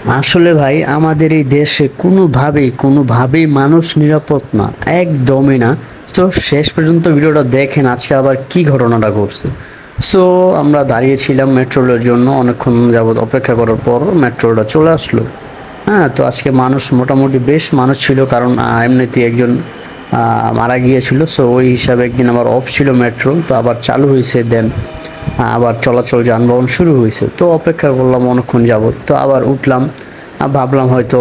আসলে ভাই আমাদের এই দেশে কোনোভাবেই মানুষ নিরাপদ না, একদমই না। তো শেষ পর্যন্ত ভিডিওটা দেখেন আজকে আবার কি ঘটনাটা ঘটছে। সো আমরা দাঁড়িয়েছিলাম মেট্রোলের জন্য, অনেকক্ষণ যাবত অপেক্ষা করার পর মেট্রোটা চলে আসলো। হ্যাঁ, তো আজকে মানুষ মোটামুটি বেশ মানুষ ছিল, কারণ এমনিতে একজন মারা গিয়েছিল। সো ওই হিসাবে একদিন আবার অফ ছিল মেট্রো, তো আবার চালু হয়েছে। দেন আবার চলাচল যানবাহন শুরু হয়েছে। তো অপেক্ষা করলাম অনেকক্ষণ যাবত, তো আবার উঠলাম। ভাবলাম হয়তো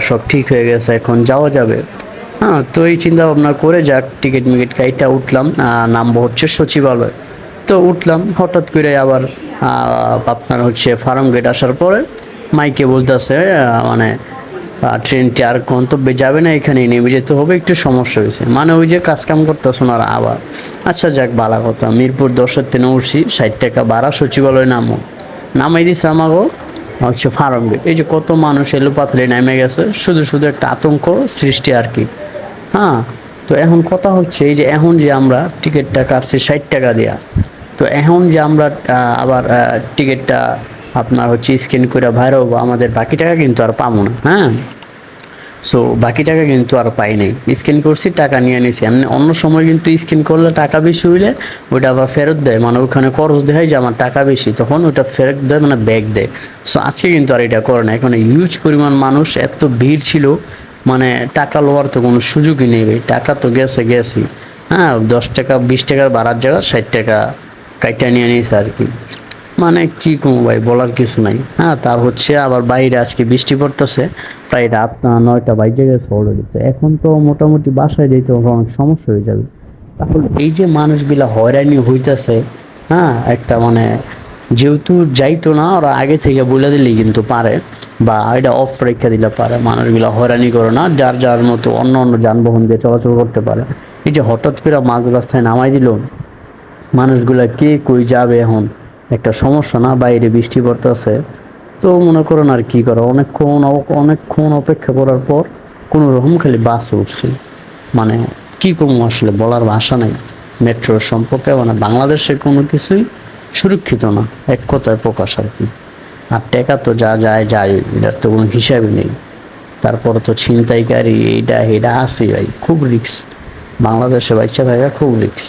সব ঠিক হয়ে গেছে, এখন যাওয়া যাবে। হ্যাঁ, তো এই চিন্তা ভাবনা করে যাক টিকিট মিকিট কাইটা উঠলাম। নামবো হচ্ছে সচিবালয়। তো উঠলাম, হঠাৎ করে আবার আপনার হচ্ছে ফার্ম গেট আসার পরে মাইকে বলতেছে মানে ট্রেনটি আর গন্তব্যে যাবে না, এখানেই নেমে যেতে হবে, একটু সমস্যা হয়েছে। মানে ওই যে কাজ কাম করতেছ না আবার। আচ্ছা যাক, ভালো কথা। মিরপুর 10-এর ট্রেনে উঠছি, 60 টাকা ভাড়া, সচিবালয় নামো। নামাই দিছে আমাকে হচ্ছে ফার্ম গেট। এই যে কত মানুষ এলো পাথালি নেমে গেছে, শুধু শুধু একটা আতঙ্ক সৃষ্টি আর কি। হ্যাঁ, তো এখন কথা হচ্ছে এই যে এখন যে আমরা টিকিটটা কাটছি 60 টাকা দেয়া, তো এখন যে আমরা আবার টিকিটটা আপনার হচ্ছে স্ক্যান করে বাইরে হবো, আমাদের বাকি টাকা কিন্তু আর পাবো না। হ্যাঁ, সো বাকি টাকা কিন্তু আর পাই নাই। স্ক্যান করছি, টাকা নিয়ে নিছি। এমনি অন্য সময় কিন্তু স্ক্যান করলে টাকা বেশি হইলে ওইটা আবার ফেরত দেয়, মানে ওখানে খরচ দেয় যে আমার টাকা বেশি, তখন ওইটা ফেরত দেয়, মানে ব্যাক দেয়। সো আজকে কিন্তু আর এটা করে না। এখন হিউজ পরিমাণ মানুষ, এত ভিড় ছিল, মানে টাকা লওয়ার তো কোনো সুযোগই নেই ভাই। টাকা তো গেছে গেছি। হ্যাঁ, 10 টাকা 20 টাকার ভাড়ার জায়গা 60 টাকা কাইটা নিয়ে নিয়েছে আর কি। মানে কি কমু ভাই, বলার কিছু নাই। হ্যাঁ, তা হচ্ছে আবার বাইরে আজকে বৃষ্টি পড়তেছে, প্রায় রাত 9টা বাজে গেছে অলরেডি। তো এখন তো মোটামুটি বাসায় যেতে অনেক সমস্যা হয়ে যাবে। তাহলে এই যে মানুষগুলা হয়রানি হইতেছে, হ্যাঁ, একটা মানে যেহেতু যাইতো না, ওরা আগে থেকে বলে দিলেই কিন্তু পারে, বা এটা অফ পরীক্ষা দিলে পারে। মানুষগুলা হয়রানি করে না, যার যার মতো অন্য অন্য যানবাহন দিয়ে চলাচল করতে পারে। এই যে হঠাৎ করে মাঝ রাস্তায় নামাই দিল, মানুষগুলা কে কই যাবে এখন, একটা সমস্যা না? বাইরে বৃষ্টি পড়তেছে। তো মনে করুন আর কি করা, অনেকক্ষণ অপেক্ষা করার পর কোনো রকম খালি বাসে উঠছি। মানে কি করবো আসলে, বলার ভাষা নাই। মেট্রোর সম্পর্কে মানে বাংলাদেশে কোনো কিছুই সুরক্ষিত না, এক কথায় প্রকাশ আর কি। আর টাকা তো যা যায় যায়, এটার তো কোনো হিসাবই নেই। তারপরে তো ছিনতাইকারী এইটা এটা আছে ভাই, খুব রিস্ক। বাংলাদেশে বাচ্চা থাকা খুব রিস্ক।